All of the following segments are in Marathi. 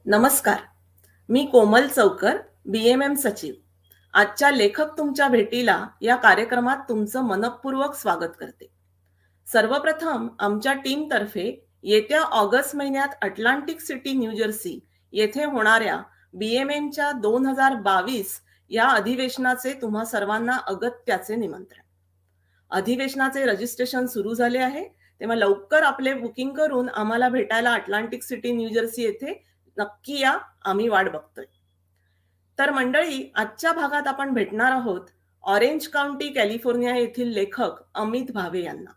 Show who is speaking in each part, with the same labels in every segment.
Speaker 1: नमस्कार. मी कोमल चौकर, BMM सचिव. आजच्या लेखक तुमच्या भेटीला या कार्यक्रमात तुमचं मनःपूर्वक स्वागत करते. सर्वप्रथम आमच्या टीमतर्फे येत्या ऑगस्ट महिन्यात अटलांटिक सिटी, न्यू जर्सी येथे होणाऱ्या BMMच्या 2022 या अधिवेशनाचे तुम्हा सर्वांना अगत्याचे निमंत्रण. अधिवेशनाचे रजिस्ट्रेशन सुरू झाले आहे, तेव्हा लवकर आपले बुकिंग करून आम्हाला भेटायला अटलांटिक सिटी, न्यू जर्सी येथे नक्की या. आम्ही वाट बघतोय. तर मंडळी, आजच्या भागात आपण भेटणार आहोत ऑरेंज काउंटी, कॅलिफोर्निया येथील लेखक अमित भावे यांना.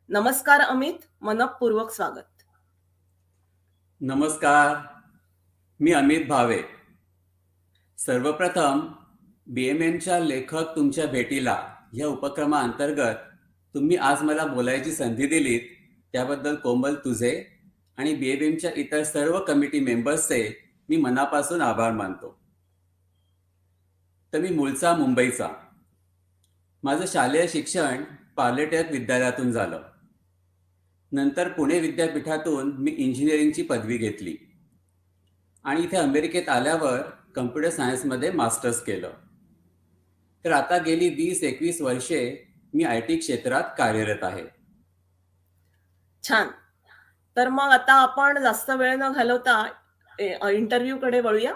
Speaker 1: नमस्कार अमित, मनःपूर्वक स्वागत.
Speaker 2: नमस्कार, मी अमित भावे. सर्वप्रथम BMMच्या लेखक तुमच्या भेटीला या उपक्रमाअंतर्गत तुम्ही आज मला बोलायची संधी दिलीत त्याबद्दल कोमल तुझे आणि BMMच्या इतर सर्व कमिटी मेंबर्सचे मी मनापासून आभार मानतो. तर मी मूळचा मुंबईचा. माझं शालेय शिक्षण पार्लेटेक विद्यालयातून झालं. नंतर पुणे विद्यापीठातून मी इंजिनिअरिंगची पदवी घेतली आणि इथे अमेरिकेत आल्यावर कम्प्युटर सायन्समध्ये मास्टर्स केलं. तर आता गेली 20-21 वर्षे मी IT क्षेत्रात कार्यरत आहे.
Speaker 1: छान. तर मग आता आपण जास्त वेळ न घालवता इंटरव्ह्यूकडे वळूया.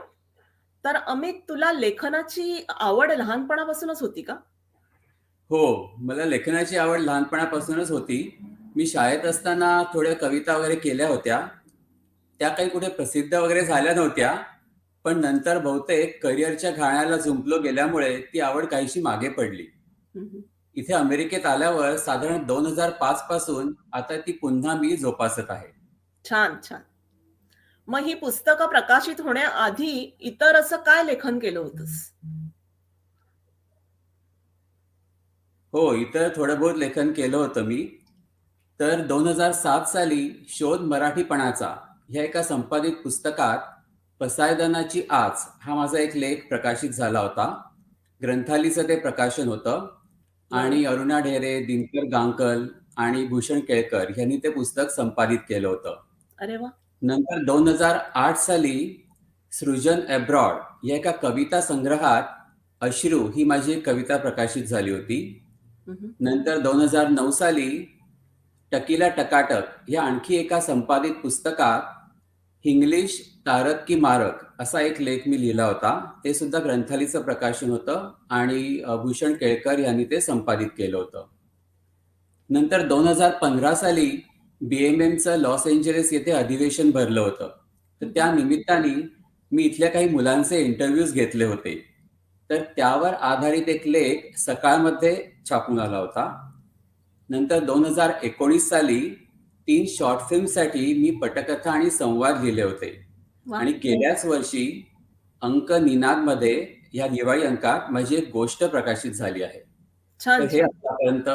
Speaker 1: तर अमित, तुला लेखनाची आवड लहानपणापासूनच होती का?
Speaker 2: हो, मला लेखनाची आवड लहानपणापासूनच होती. मी शाळेत असताना थोड्या कविता वगैरे केल्या होत्या. त्या काही कुठे प्रसिद्ध वगैरे झाल्या नव्हत्या, पण नंतर बहुतेक करिअरच्या घाण्याला झुंपलो गेल्यामुळे ती आवड काहीशी मागे पडली. इथे अमेरिकेत आल्यावर साधारण 2005 पासून आता ती पुन्हा मी जोपासत आहे.
Speaker 1: छान छान. मग ही पुस्तकं प्रकाशित होण्याआधी इतर असं काय लेखन केलं होतंस?
Speaker 2: हो, इतर थोडं बहुत लेखन केलं होतं मी. तर 2007 साली शोध मराठीपणाचा ह्या एका संपादित पुस्तकात पसायदानाची आच हा माझा एक लेख प्रकाशित झाला होता. ग्रंथालीचं ते प्रकाशन होतं आणि अरुणा ढेरे, दिनकर गांकल आणि भूषण केळकर यांनी ते पुस्तक संपादित केलं होतं.
Speaker 1: अरे वा.
Speaker 2: नंतर 2008 साली सृजन अब्रॉड या एका कविता संग्रहात अश्रू ही माझी एक कविता प्रकाशित झाली होती. नंतर 2009 साली टकीला टकाटक या आणखी एका संपादित पुस्तकात इंग्लिश तारक की मारक असा एक लेख मी लिहिला होता. ते सुद्धा ग्रंथालीचं प्रकाशन होतं आणि भूषण केळकर यांनी ते संपादित केलं होतं. नंतर 2015 साली BMMचं लॉस एंजेलिस येथे अधिवेशन भरलं होतं. तर त्या निमित्ताने मी इथल्या काही मुलांचे इंटरव्ह्यूज घेतले होते. तर त्यावर आधारित एक लेख सकाळमध्ये छापून आला होता. नंतर 2019 साली 3 शॉर्ट फिल्मसाठी मी पटकथा आणि संवाद लिहिले होते. आणि गेल्याच वर्षी अंक निनादमध्ये या दिवाळी अंकात माझी एक गोष्ट प्रकाशित झाली आहे. तर हे आतापर्यंत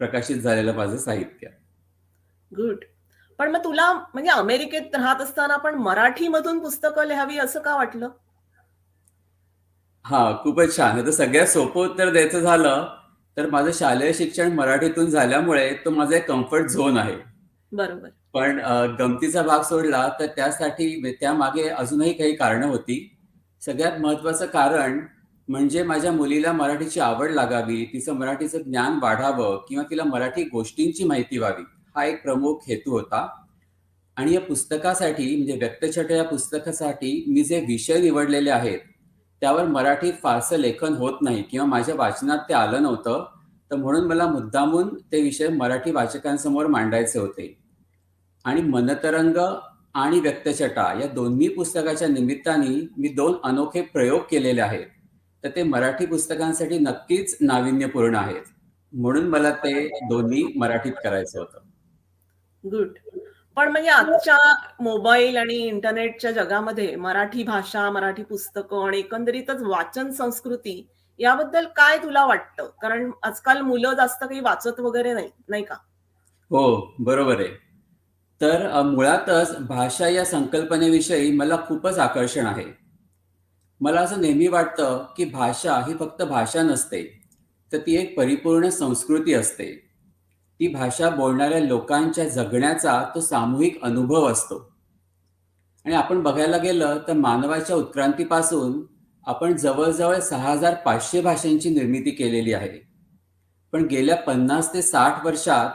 Speaker 2: प्रकाशित झालेलं माझं साहित्य.
Speaker 1: गुड. पण मग तुला म्हणजे अमेरिकेत राहत असताना पण मराठीमधून पुस्तकं लिहावी असं का वाटलं?
Speaker 2: हा, खूपच छान. आता सगळ्यात सोपं उत्तर द्यायचं झालं तर माझं शालेय शिक्षण मराठीतून झाल्यामुळे तो माझा एक कम्फर्ट झोन आहे.
Speaker 1: बरोबर.
Speaker 2: पण गमतीचा भाग सोडला तर त्यामागे अजूनही काही कारणं होती. सगळ्यात महत्वाचं कारण म्हणजे माझ्या मुलीला मराठीची आवड लागावी, तिचं मराठीचं ज्ञान वाढावं किंवा तिला मराठी गोष्टींची माहिती व्हावी, हा एक प्रमुख हेतू होता. आणि या पुस्तकासाठी म्हणजे व्यक्तछटा या पुस्तकासाठी मी जे विषय निवडलेले आहेत त्यावर मराठीत फारसं लेखन होत नाही किंवा माझ्या वाचनात ते आलं नव्हतं. तर म्हणून मला मुद्दामून ते विषय मराठी वाचकांसमोर मांडायचे होते. आणि मनतरंग आणि व्यक्तछटा या दोन्ही पुस्तकाच्या निमित्ताने मी 2 अनोखे प्रयोग केलेले आहेत. तर ते मराठी पुस्तकांसाठी नक्कीच नाविन्यपूर्ण आहेत. म्हणून मला ते दोन्ही मराठीत करायचं होतं.
Speaker 1: गुड. पण म्हणजे आजच्या मोबाईल आणि इंटरनेटच्या जगामध्ये मराठी भाषा, मराठी पुस्तकं आणि एकंदरीतच वाचन संस्कृती याबद्दल काय तुला वाटतं? कारण आजकाल मुलं जास्त काही वाचत वगैरे नाही का?
Speaker 2: हो, बरोबर आहे. तर मुळातच भाषा या संकल्पनेविषयी मला खूपच आकर्षण आहे. मला असं नेहमी वाटतं की भाषा ही फक्त भाषा नसते, तर ती एक परिपूर्ण संस्कृती असते. ती भाषा बोलणाऱ्या लोकांच्या जगण्याचा तो सामूहिक अनुभव असतो. आणि आपण बघायला गेलं तर मानवाच्या उत्क्रांतीपासून आपण जवळजवळ 6500 भाषांची निर्मिती केलेली आहे. पण गेल्या 50 ते 60 वर्षात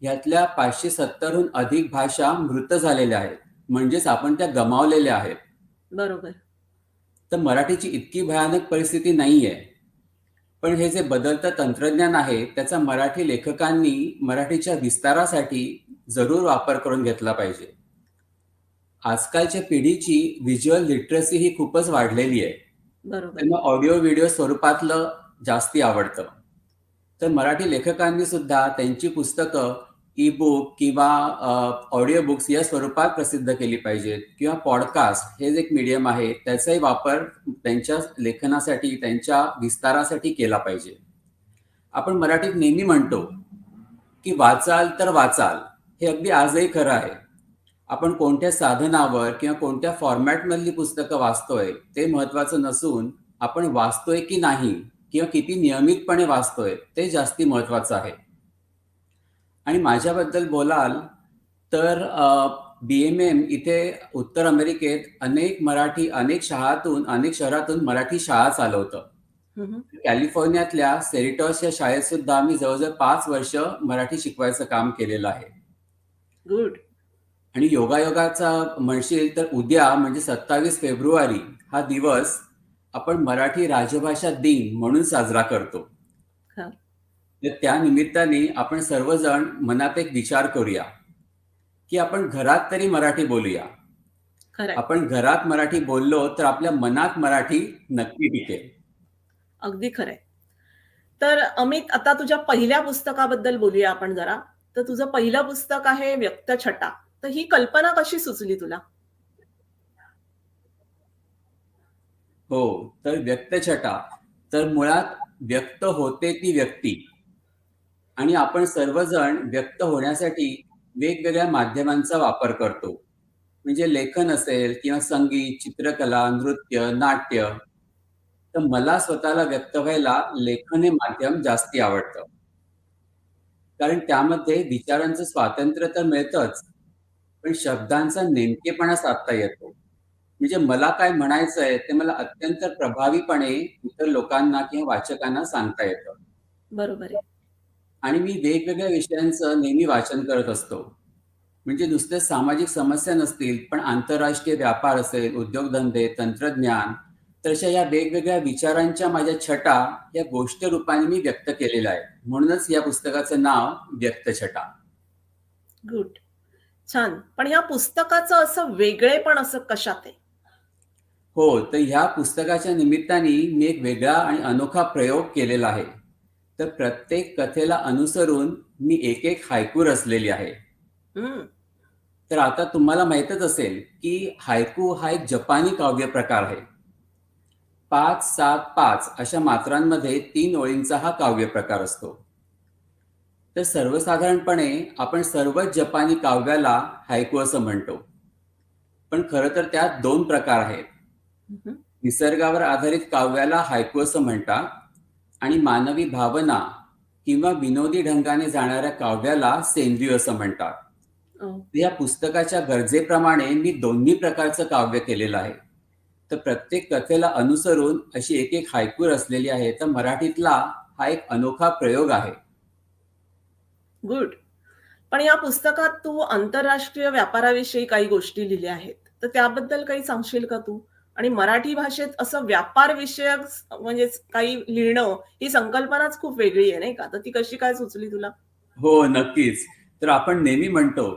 Speaker 2: ह्यातल्या 570हून अधिक भाषा मृत झालेल्या आहेत. म्हणजेच आपण त्या गमावलेल्या आहेत.
Speaker 1: बरोबर.
Speaker 2: तर मराठीची इतकी भयानक परिस्थिती नाहीये. पण हे जे बदलतं तंत्रज्ञान आहे त्याचा मराठी लेखकांनी मराठीच्या विस्तारासाठी जरूर वापर करून घेतला पाहिजे. आजकालच्या पिढीची व्हिज्युअल लिटरसी ही खूपच वाढलेली आहे.
Speaker 1: बरोबर.
Speaker 2: त्यांना ऑडिओ व्हिडिओ स्वरूपातलं जास्ती आवडतं. तर मराठी लेखकांनी सुद्धा त्यांची पुस्तकं ई-बुक किंवा ऑडिओ बुक्स या स्वरूपात प्रसिद्ध केली पाहिजेत किंवा पॉडकास्ट हे जे एक मीडियम आहे त्याचाही वापर त्यांच्या लेखनासाठी, त्यांच्या विस्तारासाठी केला पाहिजे. आपण मराठीत नेहमी म्हणतो की वाचाल तर वाचाल. हे अगदी आजही खरं आहे. आपण कोणत्या साधनावर किंवा कोणत्या फॉर्मॅटमधली पुस्तकं वाचतोय ते महत्वाचं नसून आपण वाचतोय की नाही किंवा किती नियमितपणे वाचतोय ते जास्ती महत्वाचं आहे. आणि माझ्याबद्दल बोलाल तर BMM इथे उत्तर अमेरिकेत अनेक शहरातून मराठी शाळा चालवतं. कॅलिफोर्नियातल्या सेरिटॉस या शाळेत सुद्धा मी जवळजवळ 5 वर्ष मराठी शिकवायचं काम केलेलं आहे.
Speaker 1: गुड.
Speaker 2: आणि योगायोगाचा म्हणशील तर उद्या म्हणजे 27 फेब्रुवारी हा दिवस आपण मराठी राजभाषा दिन म्हणून साजरा करतो. तर त्या निमित्ताने आपण सर्वजण मनात एक विचार करूया की आपण घरात तरी मराठी बोलूया. आपण घरात मराठी बोललो तर आपल्या मनात मराठी नक्की टिकेल.
Speaker 1: अगदी खरंय. तर अमित, आता तुझ्या पहिल्या पुस्तकाबद्दल बोलूया आपण जरा. तर तुझं पहिलं पुस्तक आहे व्यक्तछटा. तर ही कल्पना कशी सुचली तुला?
Speaker 2: हो, तर व्यक्तछटा तर मुळात व्यक्त होते ती व्यक्ती आणि आपण सर्वजण व्यक्त होण्यासाठी वेगवेगळ्या माध्यमांचा वापर करतो. म्हणजे लेखन असेल किंवा संगीत, चित्रकला, नृत्य, नाट्य. तर मला स्वतःला व्यक्त व्हायला लेखन हे माध्यम जास्ती आवडतं. कारण त्यामध्ये विचारांचं स्वातंत्र्य तर मिळतंच, पण शब्दांचा नेमकेपणा साधता येतो. म्हणजे मला काय म्हणायचंय ते मला अत्यंत प्रभावीपणे इतर लोकांना किंवा वाचकांना सांगता येतं.
Speaker 1: बरोबर आहे.
Speaker 2: आणि मी वेगवेगळ्या विषयांचं नेहमी वाचन करत असतो. म्हणजे नुसते सामाजिक समस्या नसतील, पण आंतरराष्ट्रीय व्यापार असेल, उद्योगधंदे, तंत्रज्ञान, तर अशा या वेगवेगळ्या विचारांच्या माझ्या छटा या गोष्ट रूपाने मी व्यक्त केलेल्या आहेत. म्हणूनच या पुस्तकाचं नाव व्यक्तछटा.
Speaker 1: गुड. छान. पण ह्या पुस्तकाचं असं वेगळेपण असं कशात आहे?
Speaker 2: हो, तर ह्या पुस्तकाच्या निमित्ताने मी एक वेगळा आणि अनोखा प्रयोग केलेला आहे. तर प्रत्येक कथेला अनुसरून मी एक हायकू रचलेली आहे. तर आता तुम्हाला माहीतच असेल की हायकू हा एक जपानी काव्य प्रकार आहे. 5-7-5 अशा मात्रांमध्ये 3 ओळींचा हा काव्य प्रकार असतो. तर सर्वसाधारणपणे आपण सर्वच जपानी काव्याला हायकू असं म्हणतो. पण खरं तर त्यात 2 प्रकार आहेत. निसर्गावर आधारित काव्याला हायकू असं म्हणतात आणि मानवी भावना किंवा विनोदी ढंगाने जाणाऱ्या काव्याला सेंद्रिय असं म्हणतात. या पुस्तकाच्या गरजेप्रमाणे मी दोन्ही प्रकारचं काव्य केलेलं आहे. तर प्रत्येक कथेला अनुसरून अशी एक हायकू रचलेली आहे. तर मराठीतला हा एक अनोखा प्रयोग आहे.
Speaker 1: गुड. पण या पुस्तकात तू आंतरराष्ट्रीय व्यापाराविषयी काही गोष्टी लिहिल्या आहेत. तर त्याबद्दल काही सांगशील का तू? आणि मराठी भाषेत असं व्यापार विषयक म्हणजे काही लिहिणं ही संकल्पनाच खूप वेगळी आहे, नाही का? तर ती कशी काय सुचली तुला?
Speaker 2: हो, नक्कीच. तर आपण नेहमी म्हणतो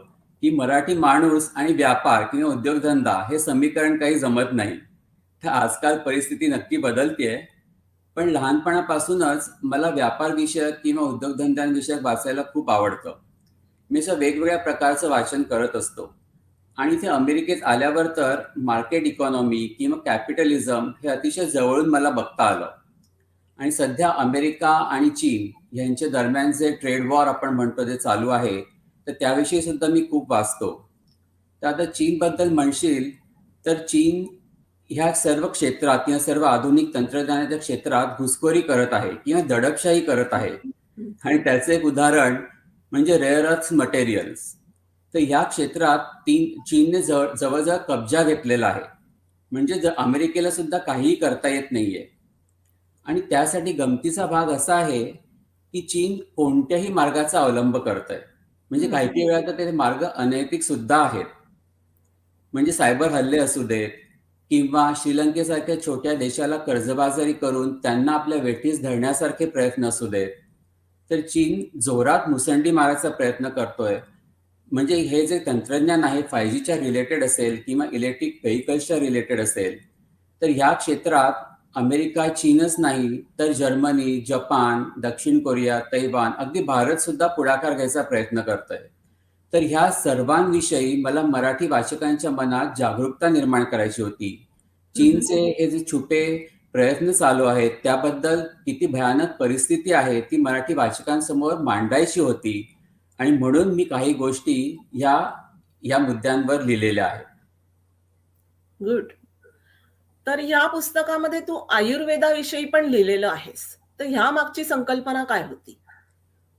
Speaker 2: की मराठी माणूस आणि व्यापार किंवा उद्योगधंदा हे समीकरण काही जमत नाही. तर आजकाल परिस्थिती नक्की बदलतेय. पण लहानपणापासूनच मला व्यापार विषयक किंवा उद्योगधंद्यांविषयक वाचायला खूप आवडतं. मी असं वेगवेगळ्या प्रकारचं वाचन करत असतो. आणि इथे अमेरिकेत आल्यावर तर मार्केट इकॉनॉमी किंवा कॅपिटलिझम हे अतिशय जवळून मला बघता आलं. आणि सध्या अमेरिका आणि चीन यांच्या दरम्यान जे ट्रेड वॉर आपण म्हणतो जे चालू आहे, तर त्याविषयी सुद्धा मी खूप वाचतो. तर आता चीनबद्दल म्हणशील तर चीन ह्या सर्व क्षेत्रात किंवा सर्व आधुनिक तंत्रज्ञानाच्या क्षेत्रात घुसखोरी करत आहे किंवा दडपशाही करत आहे. आणि त्याचं एक उदाहरण म्हणजे रेअर अर्थ मटेरियल्स. तर ह्या क्षेत्रात चीनने जवळजवळ कब्जा घेतलेला आहे. म्हणजे अमेरिकेला सुद्धा काहीही करता येत नाहीये. आणि त्यासाठी गमतीचा भाग असा आहे की चीन कोणत्याही मार्गाचा अवलंब करतंय. म्हणजे काही काही वेळा तर ते मार्ग अनैतिक सुद्धा आहेत. म्हणजे सायबर हल्ले असू देत किंवा श्रीलंकेसारख्या छोट्या देशाला कर्जबाजारी करून त्यांना आपल्या वेठीस धरण्यासारखे प्रयत्न असू देत, तर चीन जोरात मुसंडी मारायचा प्रयत्न करतोय. म्हणजे हे जे तंत्रज्ञान आहे 5Gच्या रिलेटेड असेल किंवा इलेक्ट्रिक व्हेइकल्सच्या रिलेटेड असेल, तर ह्या क्षेत्रात अमेरिका, चीनच नाही तर जर्मनी, जपान, दक्षिण कोरिया, तैवान, अगदी भारत सुद्धा पुढाकार घ्यायचा प्रयत्न करतोय. तर ह्या सर्वांविषयी मला मराठी वाचकांच्या मनात जागरूकता निर्माण करायची होती. चीनचे हे जे छुपे प्रयत्न चालू आहेत त्याबद्दल किती भयानक परिस्थिती आहे ती मराठी वाचकांसमोर मांडायची होती आणि म्हणून मी काही गोष्टी या मुद्द्यांवर लिहिलेल्या आहेत.
Speaker 1: गुड. तर या पुस्तकामध्ये तू आयुर्वेदाविषयी पण लिहिलेलं आहेस. तर ह्या मागची संकल्पना काय होती?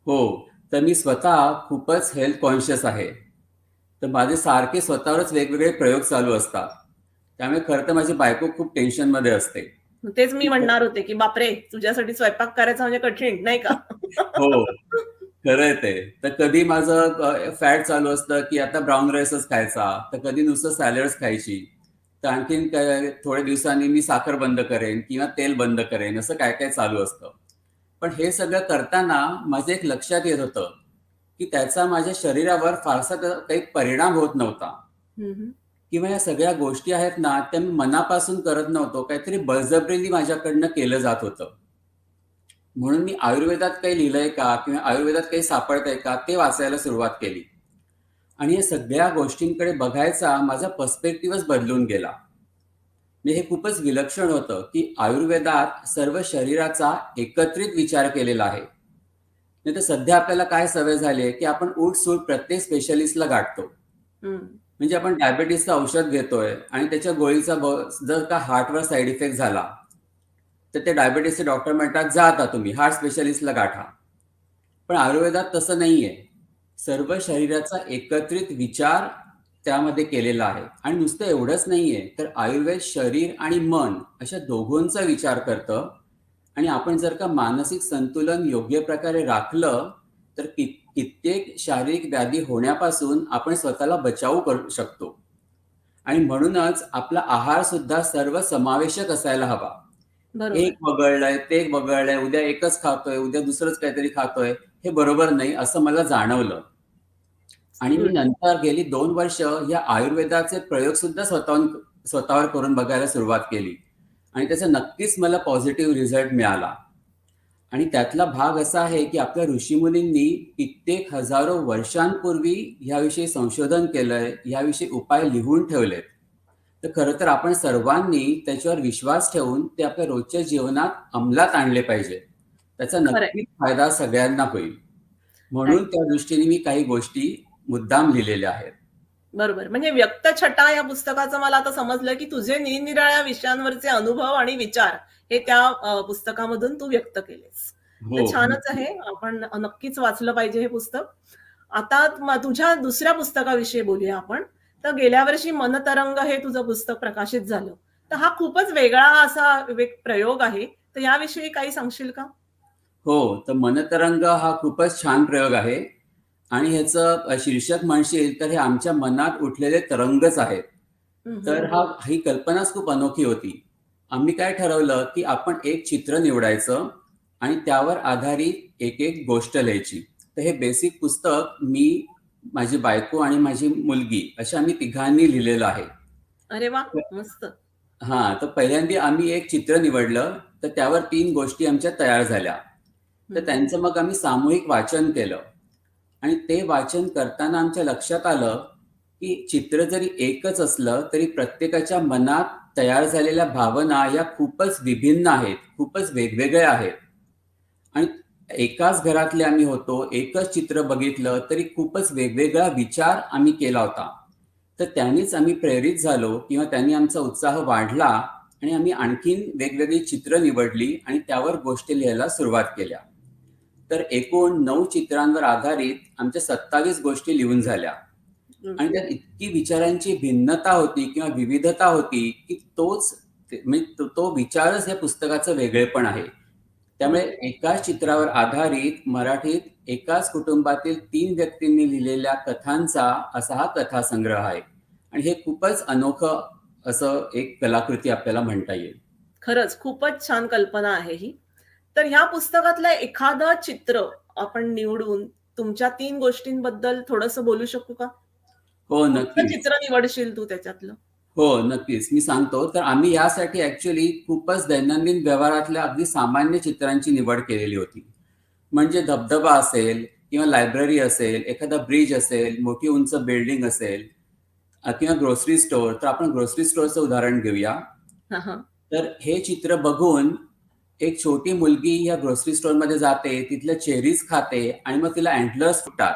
Speaker 2: हो, तर मी स्वतः खूपच हेल्थ कॉन्शियस आहे. तर माझे सारखे स्वतःवरच वेगवेगळे प्रयोग चालू असतात. त्यामुळे खरं तर माझी बायको खूप टेन्शनमध्ये असते.
Speaker 1: तेच मी म्हणणार होते की बापरे, तुझ्यासाठी स्वयंपाक करायचा म्हणजे कठीण नाही का?
Speaker 2: हो, खरंय ते. तर कधी माझं फॅट चालू असतं की आता ब्राऊन राईसच खायचा, तर कधी नुसतं सॅलड्स खायची. तर आणखीन थोड्या दिवसांनी मी साखर बंद करेन किंवा तेल बंद करेन, असं काय काय चालू असतं. पण हे सगळं करताना माझं एक लक्षात येत होतं की त्याचा माझ्या शरीरावर फारसा काही परिणाम होत नव्हता. किंवा या सगळ्या गोष्टी आहेत ना त्या मी मनापासून करत नव्हतो, काहीतरी बळजबरीने माझ्याकडनं केलं जात होतं. म्हणून मी आयुर्वेदात काही लिहिलंय का किंवा आयुर्वेदात काही सापडतंय का ते वाचायला सुरुवात केली. आणि या सगळ्या गोष्टींकडे बघायचा माझा पर्स्पेक्टिव्हच बदलून गेला. म्हणजे हे खूपच विलक्षण होतं की आयुर्वेदात सर्व शरीराचा एकत्रित विचार केलेला आहे. नाही तर सध्या आपल्याला काय सवय झाली आहे की आपण उठसूट प्रत्येक स्पेशलिस्टला गाठतो. म्हणजे आपण डायबिटीसचं औषध घेतोय आणि त्याच्या गोळीचा जर का हार्टवर साईड इफेक्ट झाला तर ते डायबिटीसचे डॉक्टर म्हणतात जा आता तुम्ही हार्ट स्पेशलिस्टला गाठा. पण आयुर्वेदात तसं नाहीये. सर्व शरीराचा एकत्रित विचार त्यामध्ये केलेला आहे. आणि नुसतं एवढंच नाहीये, तर आयुर्वेद शरीर आणि मन अशा दोघांचा विचार करतं. आणि आपण जर का मानसिक संतुलन योग्य प्रकारे राखलं तर कित्येक शारीरिक व्याधी होण्यापासून आपण स्वतःला बचाव करू शकतो. आणि म्हणूनच आपला आहार सुद्धा सर्व समावेशक असायला हवा. एक वगळलंय, ते वगळलंय, उद्या एकच खातोय, उद्या दुसरंच काहीतरी खातोय, हे बरोबर नाही असं मला जाणवलं. आणि मी नंतर गेली 2 वर्ष या आयुर्वेदाचे प्रयोग सुद्धा स्वतःवर करून बघायला सुरुवात केली. आणि त्याचा नक्कीच मला पॉझिटिव्ह रिझल्ट मिळाला. आणि त्यातला भाग असा आहे की आपल्या ऋषीमुनींनी कित्येक हजारो वर्षांपूर्वी याविषयी संशोधन केलंय, याविषयी उपाय लिहून ठेवलेत. तर खरं तर आपण सर्वांनी त्याच्यावर विश्वास ठेवून ते आपल्या रोजच्या जीवनात अंमलात आणले पाहिजे. त्याचा नक्कीच फायदा सगळ्यांना होईल. म्हणून त्या दृष्टीने मी काही गोष्टी मुद्दाम लिहिलेल्या आहेत.
Speaker 1: बरोबर. म्हणजे व्यक्तछटा या पुस्तकाचं मला आता समजलं की तुझे निरनिराळ्या विषयांवरचे अनुभव आणि विचार हे त्या पुस्तकामधून तू व्यक्त केलेस. तर छानच आहे. आपण नक्कीच वाचलं पाहिजे हे पुस्तक. आता तुझ्या दुसऱ्या पुस्तकाविषयी बोलूया आपण. तर गेल्या वर्षी मनतरंग हे तुझं पुस्तक प्रकाशित झालं. तर हा खूपच वेगळा असा एक प्रयोग आहे. तर याविषयी काही सांगशील का?
Speaker 2: हो, तर मनतरंग हा खूपच छान प्रयोग आहे. आणि ह्याचं शीर्षक म्हणशील तर हे आमच्या मनात उठलेले तरंगच आहेत. तर ही कल्पनाच खूप अनोखी होती. आम्ही काय ठरवलं की आपण एक चित्र निवडायचं आणि त्यावर आधारित एक एक गोष्ट लिहायची. तर हे बेसिक पुस्तक मी, माझी बायको आणि माझी मुलगी अशा आम्ही तिघांनी लिहिलेलं आहे.
Speaker 1: अरे वा, मस्त.
Speaker 2: तर पहिल्यांदा आम्ही एक चित्र निवडलं, तर त्यावर 3 गोष्टी आमच्या तयार झाल्या. तर त्यांचं मग आम्ही सामूहिक वाचन केलं. आणि ते वाचन करताना आमच्या लक्षात आलं की चित्र जरी एकच असलं तरी प्रत्येकाच्या मनात तयार झालेल्या भावना या खूपच विभिन्न आहेत, खूपच वेगवेगळ्या आहेत. आणि एकाच घरातले आम्ही होतो, एकच चित्र बघितलं तरी खूपच वेगवेगळा विचार आम्ही केला होता. तर त्यांनीच आम्ही प्रेरित झालो किंवा त्यांनी आमचा उत्साह वाढला आणि आम्ही आणखीन वेगवेगळी चित्र निवडली आणि त्यावर गोष्टी लिहायला सुरुवात केल्या. तर एकूण 9 चित्रांवर आधारित आमच्या 27 गोष्टी लिहून झाल्या.
Speaker 1: गुड.
Speaker 2: आणि त्यात इतकी विचारांची भिन्नता होती किंवा विविधता होती की म्हणजे तो विचारच या पुस्तकाचं वेगळेपण आहे. त्यामुळे एकाच चित्रावर आधारित मराठीत एकाच कुटुंबातील 3 व्यक्तींनी लिहिलेल्या कथांचा असा हा कथासंग्रह आहे आणि हे खूपच अनोखं असं एक कलाकृती आपल्याला म्हणता येईल.
Speaker 1: खरंच खूपच छान कल्पना आहे ही. तर ह्या पुस्तकातलं एखादं चित्र आपण निवडून तुमच्या 3 गोष्टींबद्दल थोडंसं बोलू शकू का?
Speaker 2: हो,
Speaker 1: कुठलं
Speaker 2: नक्कीच.
Speaker 1: चित्र निवडशील तू त्याच्यातलं?
Speaker 2: हो, नक्कीच. मी सांगतो. तर आम्ही यासाठी ॲक्चुअली खूपच दैनंदिन व्यवहारातल्या अगदी सामान्य चित्रांची निवड केलेली होती. म्हणजे धबधबा असेल किंवा लायब्ररी असेल, एखादा ब्रिज असेल, मोठी उंच बिल्डिंग असेल किंवा ग्रोसरी स्टोअर. तर आपण ग्रोसरी स्टोअरचं उदाहरण घेऊया.
Speaker 1: हां, हां.
Speaker 2: तर हे चित्र बघून एक छोटी मुलगी या ग्रोसरी स्टोअरमध्ये जाते, तिथल्या चेरीज खाते आणि मग तिला अँटलर्स फुटतात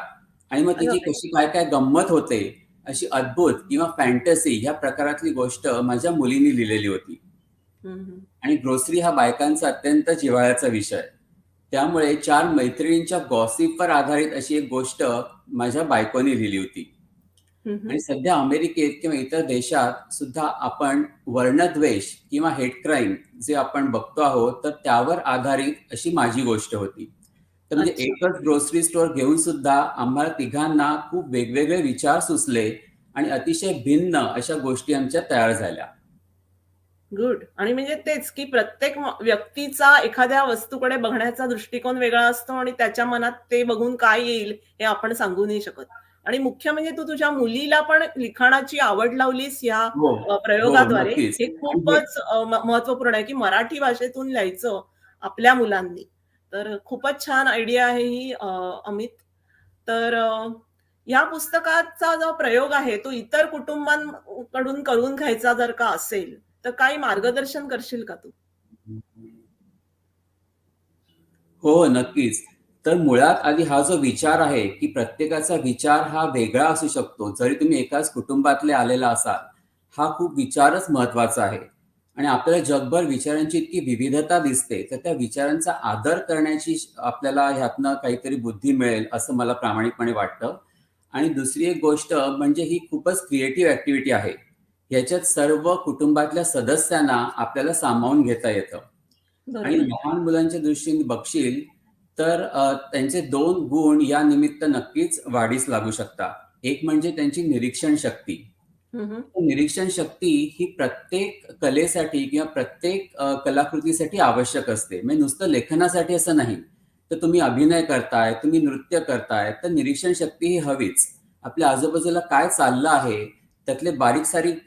Speaker 2: आणि मग
Speaker 1: अरे
Speaker 2: तिची
Speaker 1: बापरे!
Speaker 2: कशी काय-काय गंमत होते, अशी अद्भुत किंवा फॅन्टसी ह्या प्रकारातली गोष्ट माझ्या मुलीने लिहिलेली होती.
Speaker 1: हं, हं.
Speaker 2: आणि ग्रोसरी हा बायकांचा अत्यंत जिव्हाळ्याचा विषय. त्यामुळे 4 मैत्रिणींच्या गॉसिपवर आधारित अशी एक गोष्ट माझ्या बायकोने लिहिली होती.
Speaker 1: हं,
Speaker 2: आणि
Speaker 1: हं.
Speaker 2: सध्या अमेरिकेत किंवा इतर देशात सुद्धा आपण वर्णद्वेष किंवा हेट क्राईम जे आपण बघतो आहोत, तर त्यावर आधारित अशी माझी गोष्ट होती. तर म्हणजे
Speaker 1: अच्छा.
Speaker 2: एकच ग्रोसरी स्टोअर घेऊन सुद्धा आम्हाला तिघांना खूप वेगवेगळे विचार सुचले आणि अतिशय भिन्न अशा गोष्टी आमच्या तयार झाल्या.
Speaker 1: गुड. आणि म्हणजे तेच, की प्रत्येक व्यक्तीचा एखाद्या वस्तूकडे बघण्याचा दृष्टिकोन वेगळा असतो आणि त्याच्या मनात ते बघून काय येईल हे आपण सांगू नाही शकत. आणि मुख्य म्हणजे तू तुझ्या मुलीला पण लिखाणाची आवड लावलीस या
Speaker 2: हो, हो,
Speaker 1: प्रयोगाद्वारे.
Speaker 2: नक्कीच.
Speaker 1: हे
Speaker 2: आणि हे
Speaker 1: खूपच महत्त्वपूर्ण आहे, की मराठी भाषेतून लिहायचं आपल्या मुलांनी. तर खूपच छान आयडिया आहे ही अमित. तर या पुस्तकाचा जो प्रयोग आहे तो इतर कुटुंबांकडून करून घ्यायचा जर का असेल, तर काही मार्गदर्शन करशील का तू?
Speaker 2: हो, नक्कीच. तर मुळात आधी हा जो विचार आहे, की प्रत्येकाचा विचार हा वेगळा असू शकतो. जरी तुम्ही एकाच कुटुंबातले आलेला असाल, हा खूप विचारच महत्त्वाचा आहे. आणि आपल्याला जगभर विचारांची इतकी विविधता दिसते, तर त्या विचारांचा आदर करण्याची आपल्याला ह्यातनं काहीतरी बुद्धी मिळेल, असं मला प्रामाणिकपणे वाटतं. आणि दुसरी एक गोष्ट म्हणजे ही खूपच क्रिएटिव्ह ॲक्टिव्हिटी आहे. ह्याच्यात सर्व कुटुंबातल्या सदस्यांना आपल्याला सामावून घेता येतं. आणि
Speaker 1: बरोबर.
Speaker 2: लहान मुलांच्या दृष्टीने बघशील तर त्यांचे 2 गुण या निमित्त नक्कीच वाढीस लागू शकतात. एक म्हणजे त्यांची निरीक्षण शक्ती.
Speaker 1: हं, हं.
Speaker 2: निरीक्षण शक्ती ही प्रत्येक कलेसाठी किंवा प्रत्येक कलाकृतीसाठी आवश्यक असते. म्हणजे नुसतं लेखनासाठी असं नाही. तर तुम्ही अभिनय करताय, तुम्ही नृत्य करताय, तर निरीक्षण शक्ती ही हवीच. आपल्या आजूबाजूला काय चाललं आहे, त्यातले बारीक-सारीक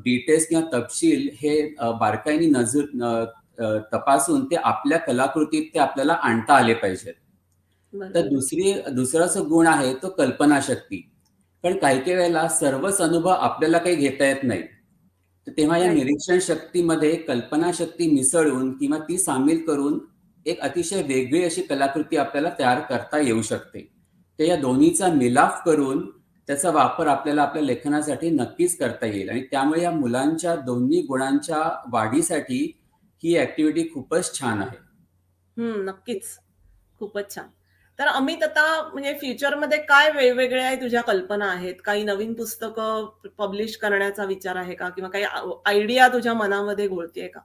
Speaker 2: डिटेल्स किंवा तपशील हे बारकाईने तपासून ते आपल्या कलाकृतीत ते आपल्याला आणता आले पाहिजेत. तर
Speaker 1: बरोबर.
Speaker 2: दुसरा जो गुण आहे तो कल्पनाशक्ती. पण काही-काही वेळेला सर्वच अनुभव आपल्याला काही घेता येत नाहीत. तर तेव्हा या
Speaker 1: राइट.
Speaker 2: निरीक्षण शक्तीमध्ये कल्पनाशक्ती मिसळून किंवा ती सामील करून एक अतिशय वेगळी अशी कलाकृती आपल्याला तयार करता येऊ शकते. तर या दोन्हीचा मिलाफ करून त्याचा वापर आपल्याला आपल्या लेखनासाठी नक्कीच करता येईल आणि त्यामुळे या मुलांच्या दोन्ही गुणांच्या वाढीसाठी ही ॲक्टिव्हिटी खूपच छान आहे.
Speaker 1: नक्कीच. खूपच छान. तर अमित आता म्हणजे फ्युचरमध्ये काय वेगवेगळ्या तुझ्या कल्पना आहेत? काही नवीन पुस्तकं पब्लिश करण्याचा विचार आहे का? किंवा काही आयडिया तुझ्या मनामध्ये घोळतीये का?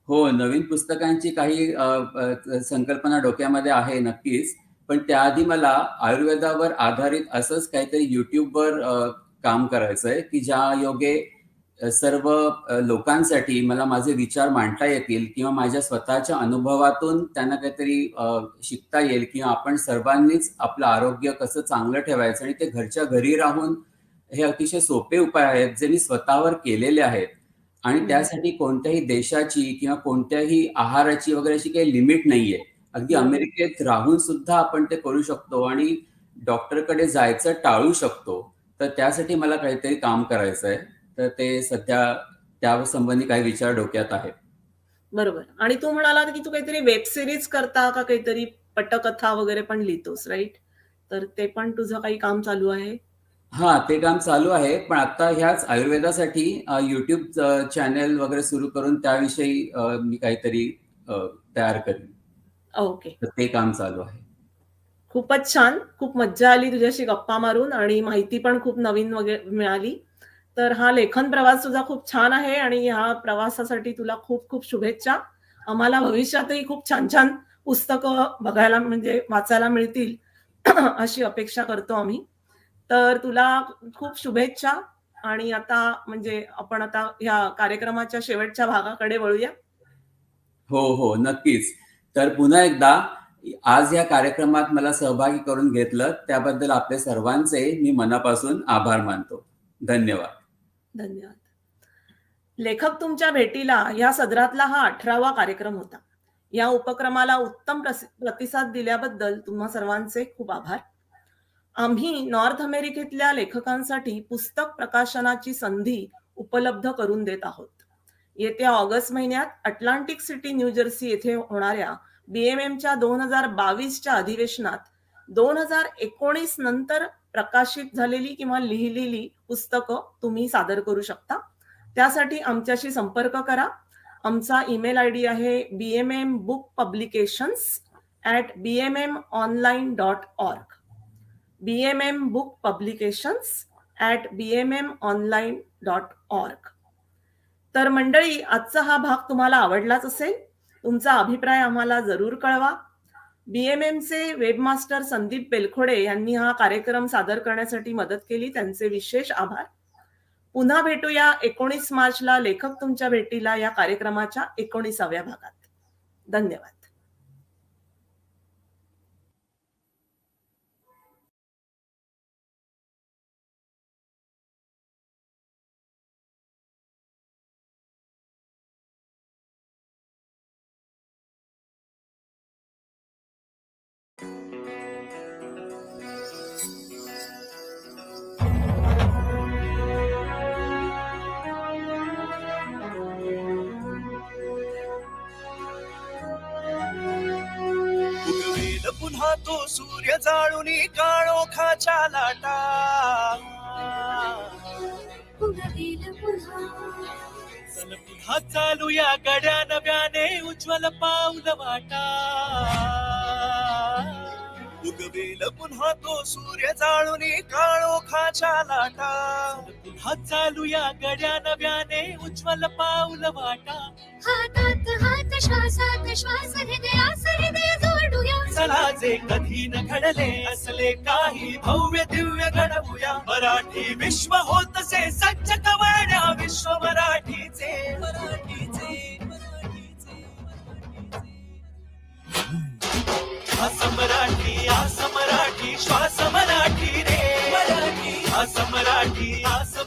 Speaker 2: हो, नवीन पुस्तकांची काही संकल्पना डोक्यामध्ये आहे नक्कीच. पण त्याआधी मला आयुर्वेदावर आधारित असंच काहीतरी YouTubeवर काम करायचंय, की ज्यायोगे सर्व लोकांसाठी मला माझे विचार मांडता येतील किंवा माझ्या स्वतःच्या अनुभवातून त्यांना काहीतरी शिकता येईल किंवा आपण सर्वांनीच आपलं आरोग्य कसं चांगलं ठेवायचं आणि ते घरच्या घरी राहून हे अतिशय सोपे उपाय आहेत, जे मी स्वतःवर केलेले आहेत. आणि
Speaker 1: हं, हं.
Speaker 2: त्यासाठी कोणत्याही देशाची किंवा कोणत्याही आहाराची वगैरे अशी काही लिमिट नाहीये. अगदी
Speaker 1: बरोबर.
Speaker 2: अमेरिकेत राहून सुद्धा आपण ते करू शकतो आणि डॉक्टरकडे जायचं टाळू शकतो. तर त्यासाठी मला काहीतरी काम करायचंय. तर ते सध्या त्यासंबंधी काही विचार डोक्यात आहेत.
Speaker 1: बरोबर. आणि तू म्हणालात, की तू काहीतरी वेब सीरीज करता का काहीतरी पटकथा वगैरे पण लिहितोस, राइट? तर ते पण तुझं काही काम चालू आहे?
Speaker 2: हां, ते काम चालू आहे. पण आता ह्याच आयुर्वेदासाठी YouTube चॅनल वगैरे सुरू करून त्याविषयी मी काहीतरी तयार करीन.
Speaker 1: ओके.
Speaker 2: तर ते काम चालू आहे.
Speaker 1: खूपच छान. खूप मज्जा आली तुझ्याशी गप्पा मारून आणि माहिती पण खूप नवीन वगैरे मिळाली. तर हा लेखन प्रवास तुझा खूप छान आहे आणि ह्या प्रवासासाठी तुला खूप खूप शुभेच्छा. आम्हाला भविष्यातही खूप छान-छान पुस्तकं बघायला म्हणजे वाचायला मिळतील अशी अपेक्षा करतो आम्ही. तर तुला खूप शुभेच्छा आणि आता म्हणजे आपण आता ह्या कार्यक्रमाच्या शेवटच्या भागाकडे वळूया.
Speaker 2: हो, हो. नक्कीच. तर पुन्हा एकदा आज या कार्यक्रमात मला सहभागी करून घेतलं त्याबद्दल आपले सर्वांचे मी मनापासून आभार मानतो. धन्यवाद.
Speaker 1: धन्यवाद. लेखक तुमच्या भेटीला या सदरातला हा 18वा कार्यक्रम होता. या उपक्रमाला उत्तम प्रतिसाद दिल्याबद्दल तुम्हा सर्वांचे खूप आभार. आम्ही नॉर्थ अमेरिकेतल्या लेखकांसाठी पुस्तक प्रकाशनाची संधी उपलब्ध करून देत आहोत. येत्या ऑगस्ट महिन्यात अटलांटिक सिटी, न्यू जर्सी येथे होणाऱ्या BMMच्या 2022च्या अधिवेशनात 2019 नंतर प्रकाशित झालेली किंवा लिहिलेली पुस्तकं तुम्ही सादर करू शकता. त्यासाठी आमच्याशी संपर्क करा. आमचा ईमेल आयडी आहे bmmbookpublications@bmmonline.org. bmmbookpublications@bmmonline.org. तर मंडळी, आजचा हा भाग तुम्हाला आवडलाच असेल. तुमचा अभिप्राय आम्हाला जरूर कळवा. BMMचे वेबमास्टर संदीप बेलखोडे यांनी हा कार्यक्रम सादर करण्यासाठी मदत केली. त्यांचे विशेष आभार. पुन्हा भेटूया 19 मार्चला लेखक तुमच्या भेटीला या कार्यक्रमाच्या 19व्या भागात. धन्यवाद.
Speaker 3: उगवेल पुन्हा तो सूर्य जाळून काळोखाच्या लाटा.
Speaker 4: उगवेल पुन्हा
Speaker 3: चल पुन्हा चालूया गड्या नव्याने उज्ज्वल पाऊल वाटा. उगवेल पुन्हा तो सूर्य जाळून काळोखाच्या लाटा. पुन्हा चालूया गड्या नव्याने उज्ज्वल पाऊल वाटा.
Speaker 4: हातात हात श्वासात श्वास हृदयास हृदय जोडूया.
Speaker 3: चला जे कधी न घडले असले काही भव्य दिव्य घडवूया. मराठी विश्व होतसे सज्ज कवळण्या विश्व मराठीचे. आस मराठी आस मराठी श्वास मराठी रे. मराठी आस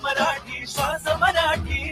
Speaker 3: मराठी श्वास मराठी